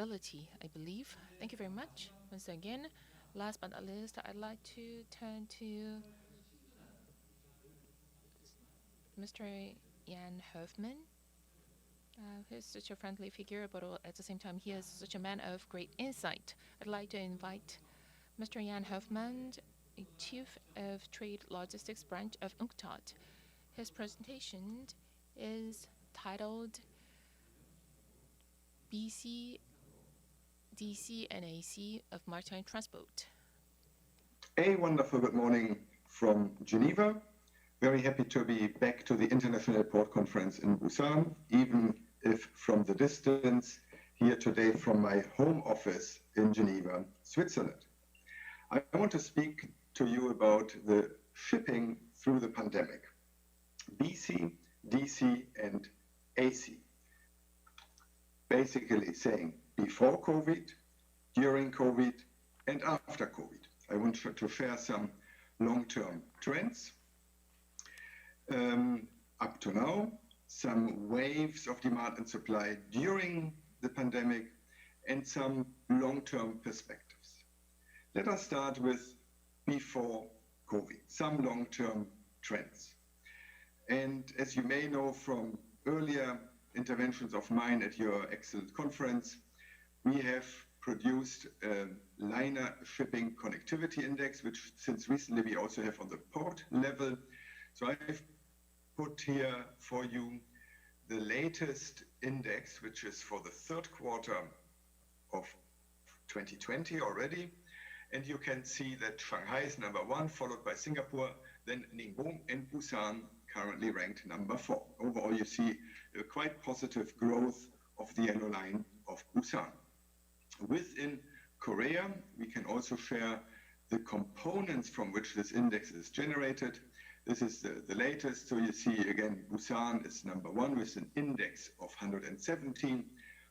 reliability, I believe. Thank you very much once again. Last but not least, I'd like to turn to Mr. Jan Hofmann, who's such a friendly figure, but at the same time, he is such a man of great insight. I'd like to invite Mr. Jan Hofmann, Chief of Trade Logistics Branch of UNCTAD. His presentation is titled BC, DC, and AC of Maritime Transport. A wonderful good morning from Geneva. Very happy to be back to the International Port Conference in Busan, even if from the distance, here today from my home office in Geneva, Switzerland. I want to speak to you about the shipping through the pandemic. BC, DC, and AC. Basically saying before COVID, during COVID, and after COVID. I want to share some long-term trends. Up to now, some waves of demand and supply during the pandemic, and some long-term perspectives. Let us start with before COVID, some long-term trends. And as you may know from earlier interventions of mine at your excellent conference, we have produced a liner shipping connectivity index, which since recently we also have on the port level. So I've put here for you the latest index, which is for the third quarter of 2020 already. And you can see that Shanghai is number 1, followed by Singapore, then Ningbo and Busan currently ranked number 4. Overall, you see a quite positive growth of the yellow line of Busan. Within Korea, we can also share the components from which this index is generated. This is the latest. So you see again, Busan is number 1 with an index of 117,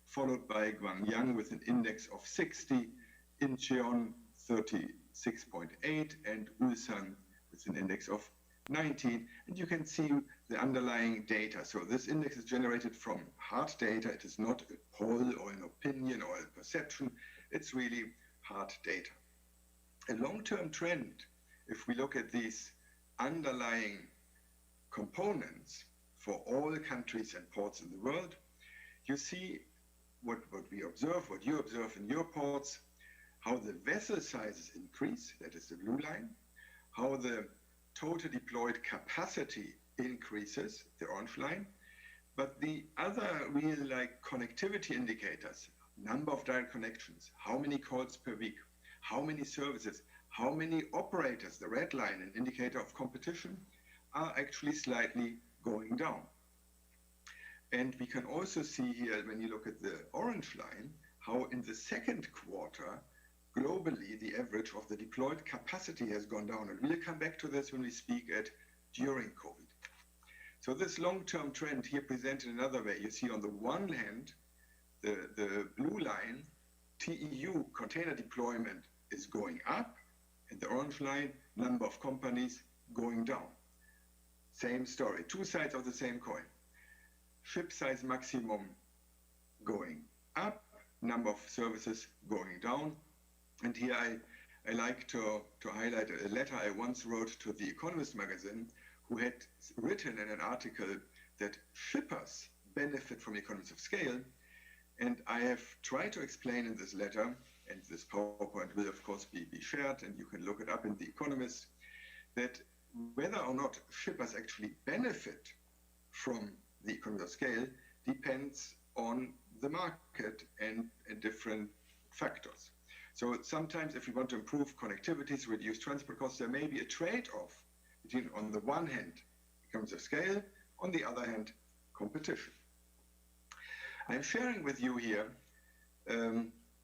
followed by Gwangyang with an index of 60, Incheon 36.8, and Ulsan with an index of 19. And you can see the underlying data. So this index is generated from hard data. It is not a poll or an opinion or a perception. It's really hard data. A long-term trend, if we look at these underlying components for all countries and ports in the world, you see what we observe, what you observe in your ports, how the vessel sizes increase, that is the blue line, how the total deployed capacity increases, the orange line, but the other real connectivity indicators, number of direct connections, how many calls per week, how many services, how many operators, the red line, an indicator of competition, are actually slightly going down. And we can also see here, when you look at the orange line, how in the second quarter, globally, the average of the deployed capacity has gone down. And we'll come back to this when we speak at during COVID. So this long-term trend here presented another way. You see on the one hand, the blue line, TEU container deployment is going up, and the orange line, number of companies going down. Same story, two sides of the same coin. Ship size maximum going up, number of services going down. And here I like to highlight a letter I once wrote to The Economist magazine, who had written in an article that shippers benefit from economies of scale. And I have tried to explain in this letter, and this PowerPoint will of course be shared, and you can look it up in The Economist, that whether or not shippers actually benefit from the economies of scale depends on the market and different factors. So sometimes if we want to improve connectivities, reduce transport costs, there may be a trade-off between, on the one hand, economies of scale, on the other hand, competition. I'm sharing with you here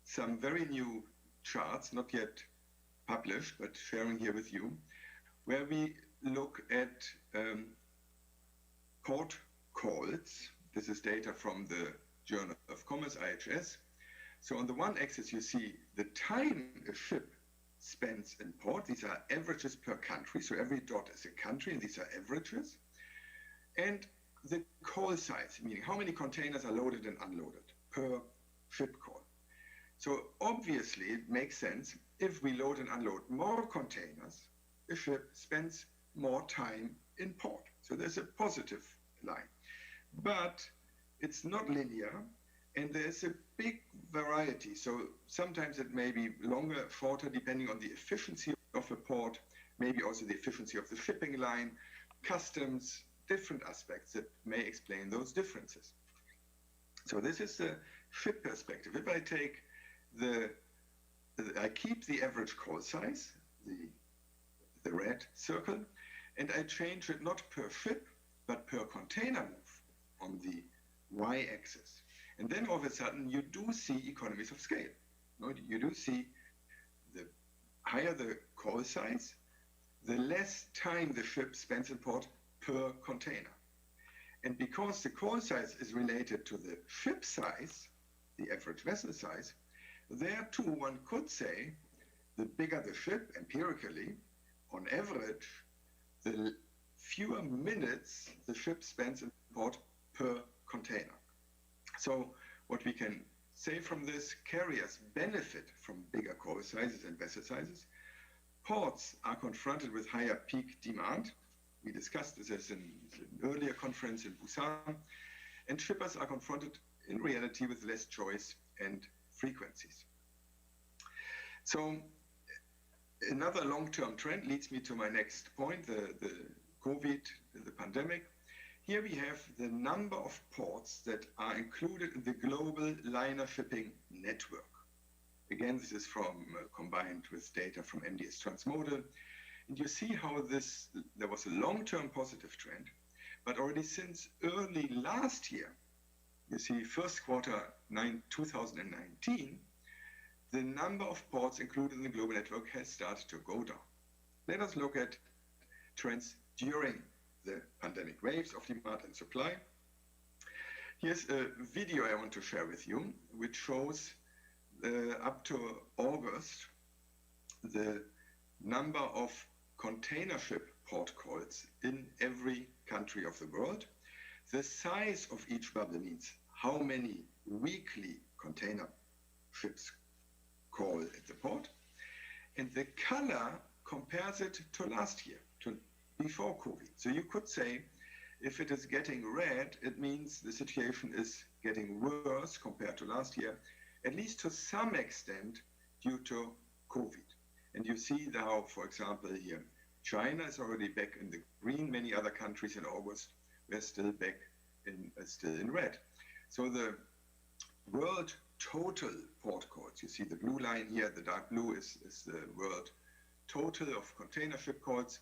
some very new charts, not yet published, but sharing here with you, where we look at port calls. This is data from the Journal of Commerce, IHS. So on the one axis, you see the time a ship spends in port. These are averages per country. So every dot is a country, and these are averages. And the call size, meaning how many containers are loaded and unloaded per ship call. So obviously it makes sense if we load and unload more containers, a ship spends more time in port. So there's a positive line. But it's not linear, and there's a big variety. So sometimes it may be longer, shorter, depending on the efficiency of a port, maybe also the efficiency of the shipping line, customs, different aspects that may explain those differences. So this is the ship perspective. If I take I keep the average call size, the red circle, and I change it not per ship, but per container move on the y-axis. And then all of a sudden, you do see economies of scale. You do see the higher the call size, the less time the ship spends in port per container. And because the call size is related to the ship size, the average vessel size, there too one could say the bigger the ship, empirically, on average, the fewer minutes the ship spends in port per container. So what we can say from this, carriers benefit from bigger call sizes and vessel sizes. Ports are confronted with higher peak demand. We discussed this as an earlier conference in Busan. And shippers are confronted in reality with less choice and frequencies. So another long-term trend leads me to my next point, the COVID, the pandemic. Here we have the number of ports that are included in the global liner shipping network. Again, this is combined with data from MDS Transmodal. And you see how there was a long-term positive trend, but already since early last year, you see first quarter 2019, the number of ports included in the global network has started to go down. Let us look at trends during the pandemic waves of demand and supply. Here's a video I want to share with you, which shows up to August, the number of container ship port calls in every country of the world. The size of each bubble means how many weekly container ships call at the port. And the color compares it to last year, to before COVID. So you could say, if it is getting red, it means the situation is getting worse compared to last year, at least to some extent due to COVID. And you see now, for example, here, China is already back in the green. Many other countries in August were still back still in red. So the world total port calls, you see the blue line here, the dark blue is the world total of container ship calls,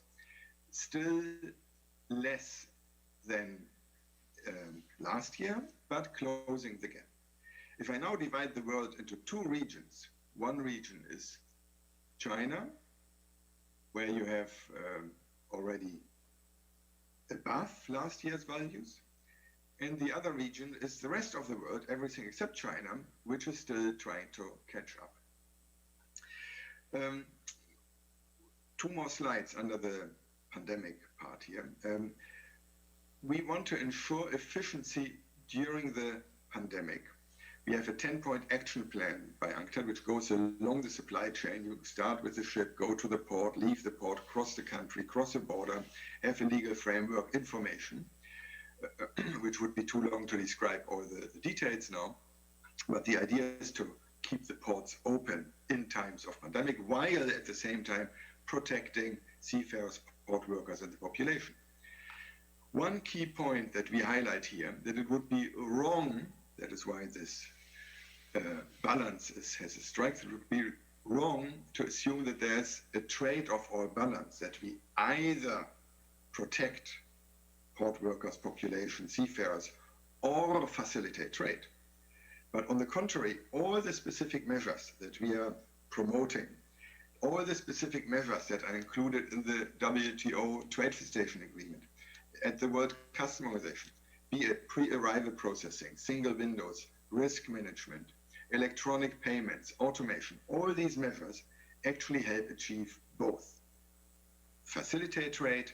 still less than last year, but closing the gap. If I now divide the world into two regions, one region is China, where you have already above last year's values, and the other region is the rest of the world, everything except China, which is still trying to catch up. Two more slides under the pandemic part here. We want to ensure efficiency during the pandemic. We have a 10-point action plan by UNCTAD, which goes along the supply chain. You start with the ship, go to the port, leave the port, cross the country, cross a border, have a legal framework, information, which would be too long to describe all the details now. But the idea is to keep the ports open in times of pandemic, while at the same time protecting seafarers, port workers, and the population. One key point that we highlight here, that it would be wrong, that is why this balance has a strength, it would be wrong to assume that there's a trade-off or balance, that we either protect port workers, population, seafarers, or facilitate trade. But on the contrary, all the specific measures that we are promoting, all the specific measures that are included in the WTO Trade Facilitation Agreement, at the World Customs Organization, be it pre-arrival processing, single windows, risk management, electronic payments, automation, all these measures actually help achieve both facilitate trade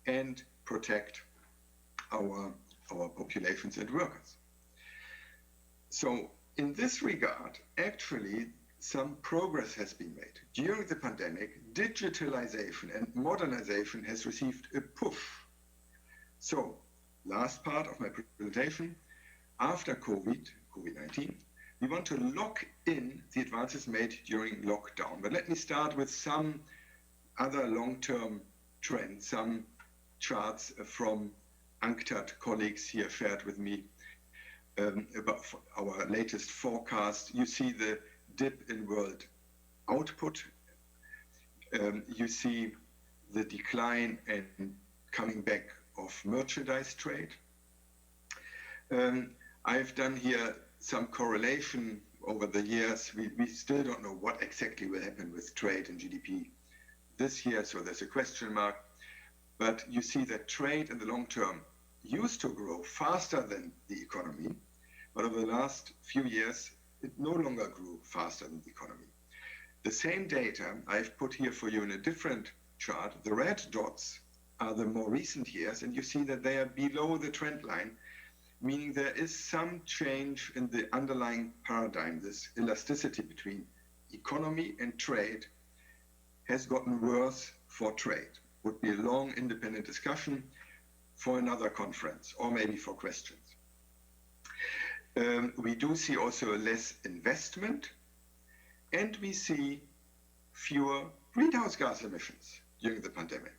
and protect our populations and workers. So in this regard, actually, some progress has been made. During the pandemic, digitalization and modernization has received a push. So, last part of my presentation, after COVID-19, we want to lock in the advances made during lockdown. But let me start with some other long-term trends, some charts from UNCTAD colleagues here shared with me about our latest forecast. You see the dip in world output. You see the decline and coming back of merchandise trade. I've done here some correlation over the years. We still don't know what exactly will happen with trade and GDP this year, so there's a question mark. But you see that trade in the long term used to grow faster than the economy, but over the last few years, it no longer grew faster than the economy. The same data I've put here for you in a different chart. The red dots are the more recent years, and you see that they are below the trend line, meaning there is some change in the underlying paradigm. This elasticity between economy and trade has gotten worse for trade. Would be a long independent discussion for another conference, or maybe for questions. We do see also less investment, and we see fewer greenhouse gas emissions during the pandemic.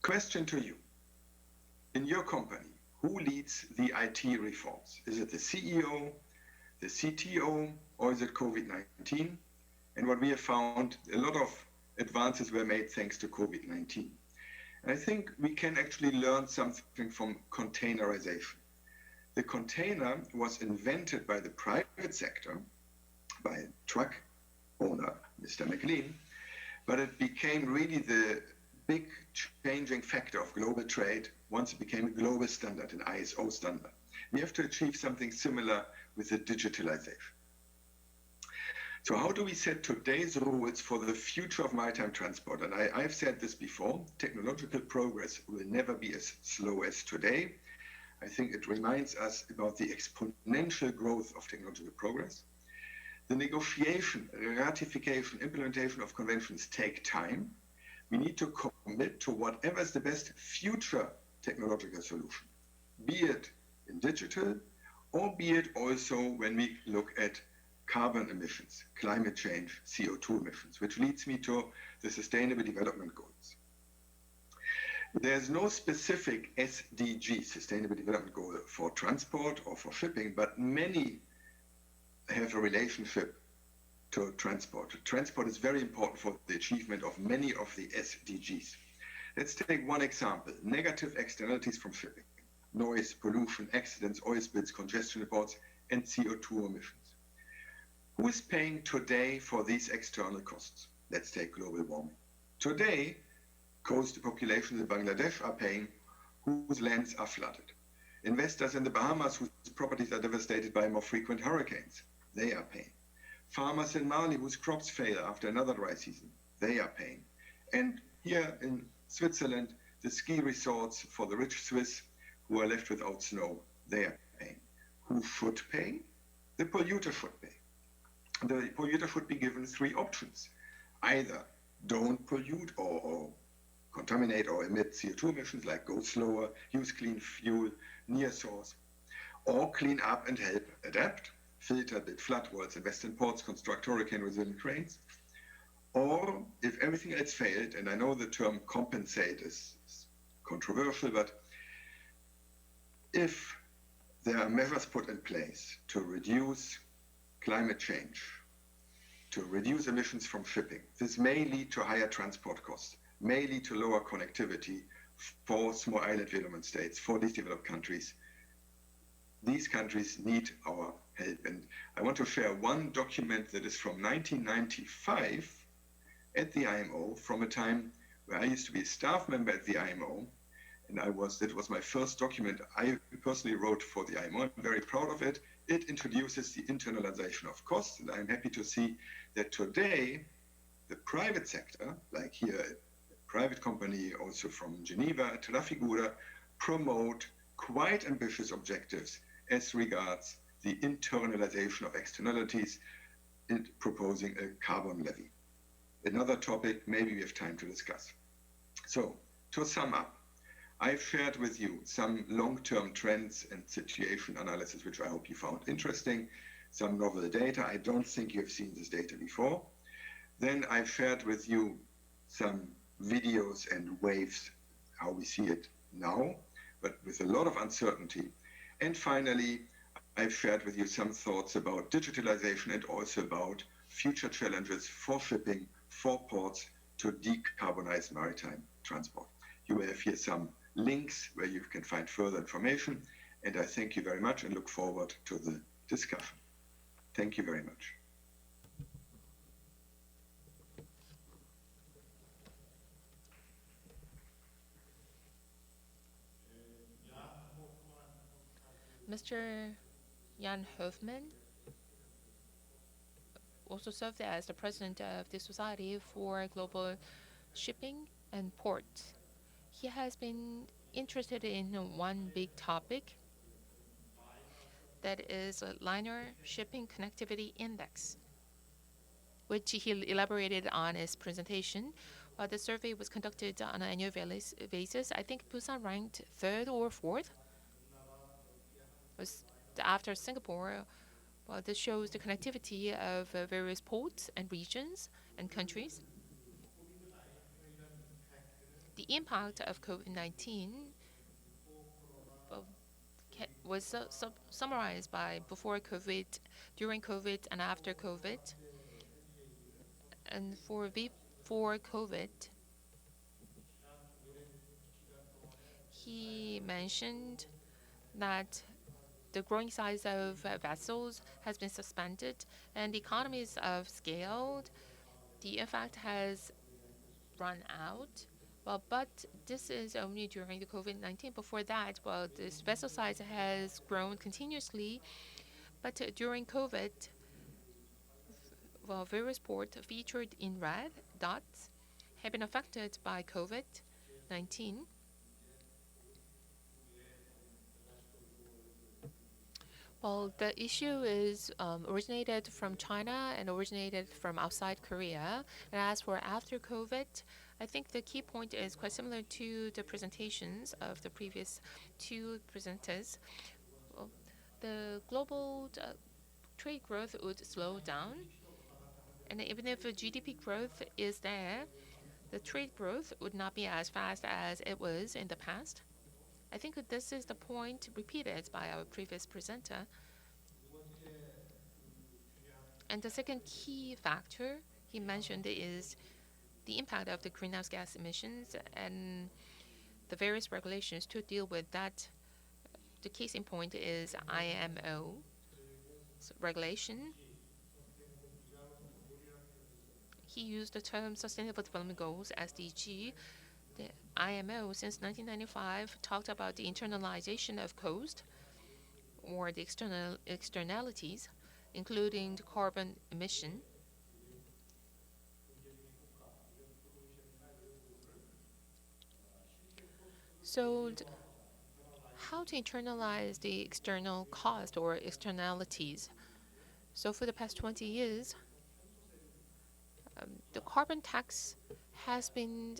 Question to you. In your company, who leads the IT reforms? Is it the CEO, the CTO, or is it COVID-19? And what we have found, a lot of advances were made thanks to COVID-19. And I think we can actually learn something from containerization. The container was invented by the private sector, by a truck owner, Mr. McLean, but it became really the big changing factor of global trade once it became a global standard, an ISO standard. We have to achieve something similar with the digitalization. So how do we set today's rules for the future of maritime transport? And I've said this before, technological progress will never be as slow as today. I think it reminds us about the exponential growth of technological progress. The negotiation, ratification, implementation of conventions take time. We need to commit to whatever is the best future technological solution, be it in digital, or be it also when we look at carbon emissions, climate change, CO2 emissions, which leads me to the Sustainable Development Goals. There's no specific SDG, Sustainable Development Goal, for transport or for shipping, but many have a relationship to transport. Transport is very important for the achievement of many of the SDGs. Let's take one example, negative externalities from shipping. Noise, pollution, accidents, oil spills, congestion reports, and CO2 emissions. Who is paying today for these external costs? Let's take global warming. Today, coastal populations in Bangladesh are paying whose lands are flooded. Investors in the Bahamas whose properties are devastated by more frequent hurricanes, they are paying. Farmers in Mali whose crops fail after another dry season, they are paying. And here in Switzerland, the ski resorts for the rich Swiss who are left without snow, they are paying. Who should pay? The polluter should pay. The polluter should be given three options. Either don't pollute or contaminate or emit CO2 emissions, like go slower, use clean fuel, near source, or clean up and help adapt, filter, build flood walls, invest in ports, construct hurricane-resilient cranes. Or if everything else failed, and I know the term compensate is controversial, but if there are measures put in place to reduce climate change, to reduce emissions from shipping, this may lead to higher transport costs, may lead to lower connectivity for small island development states, for these developed countries. These countries need our help. And I want to share one document that is from 1995 at the IMO, from a time where I used to be a staff member at the IMO. And that was my first document I personally wrote for the IMO. I'm very proud of it. It introduces the internalization of costs, and I'm happy to see that today the private sector, like here a private company also from Geneva, Trafigura, promote quite ambitious objectives as regards the internalization of externalities, and proposing a carbon levy. Another topic maybe we have time to discuss. So, to sum up, I've shared with you some long-term trends and situation analysis, which I hope you found interesting, some novel data. I don't think you have seen this data before. Then I've shared with you some videos and waves, how we see it now, but with a lot of uncertainty. And finally, I've shared with you some thoughts about digitalization and also about future challenges for shipping, for ports to decarbonize maritime transport. You will have here some links where you can find further information, and I thank you very much and look forward to the discussion. Thank you very much. Mr. Jan Hofman also served as the president of the Society for Global Shipping and Ports. He has been interested in one big topic, that is a liner shipping connectivity index, which he elaborated on his presentation. The survey was conducted on an annual basis. I think Busan ranked 3rd or 4th. After Singapore, well, this shows the connectivity of various ports and regions and countries. The impact of COVID-19 was summarized by before COVID, during COVID, and after COVID. And before COVID, he mentioned that the growing size of vessels has been suspended, and the economies of scale, the effect has run out. Well, but this is only during the COVID-19. Before that, well, this vessel size has grown continuously, but during COVID, well, various ports featured in red dots have been affected by COVID-19. Well, the issue is originated from China and originated from outside Korea. And as for after COVID, I think the key point is quite similar to the presentations of the previous two presenters. Well, the global trade growth would slow down. And even if GDP growth is there, the trade growth would not be as fast as it was in the past. I think that this is the point repeated by our previous presenter. And the second key factor he mentioned is the impact of the greenhouse gas emissions and the various regulations to deal with that. The case in point is IMO regulation. He used the term Sustainable Development Goals, SDG. The IMO, since 1995, talked about the internalization of cost or the externalities, including the carbon emission. So how to internalize the external cost or externalities? So for the past 20 years, the carbon tax has been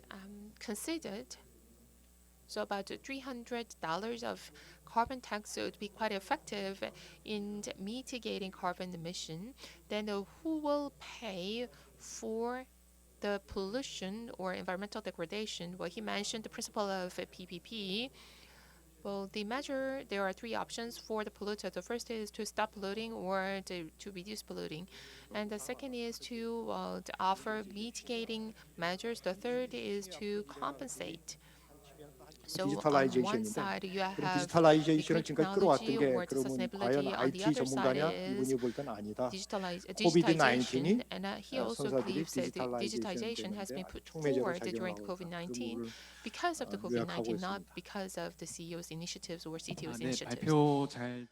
considered. So about $300 of carbon tax would be quite effective in mitigating carbon emission. Then who will pay for the pollution or environmental degradation? Well, he mentioned the principle of PPP. Well, the measure, there are three options for the polluter. The first is to stop polluting or to reduce polluting. And the second is to offer mitigating measures. The third is to compensate. So on one side, you have the 디지털라이제이션을 green 지금까지 끌어왔던 technology 게 or the 그러면 과연 sustainability. On the IT other side 전문가냐 is 이분이 볼 때는 아니다. digitalization. 코비드-19이 And he also 선사들이 believes that the digitization has been put forward during COVID-19 because of the COVID-19, not because of the CEO's initiatives or CTO's initiatives. 발표 잘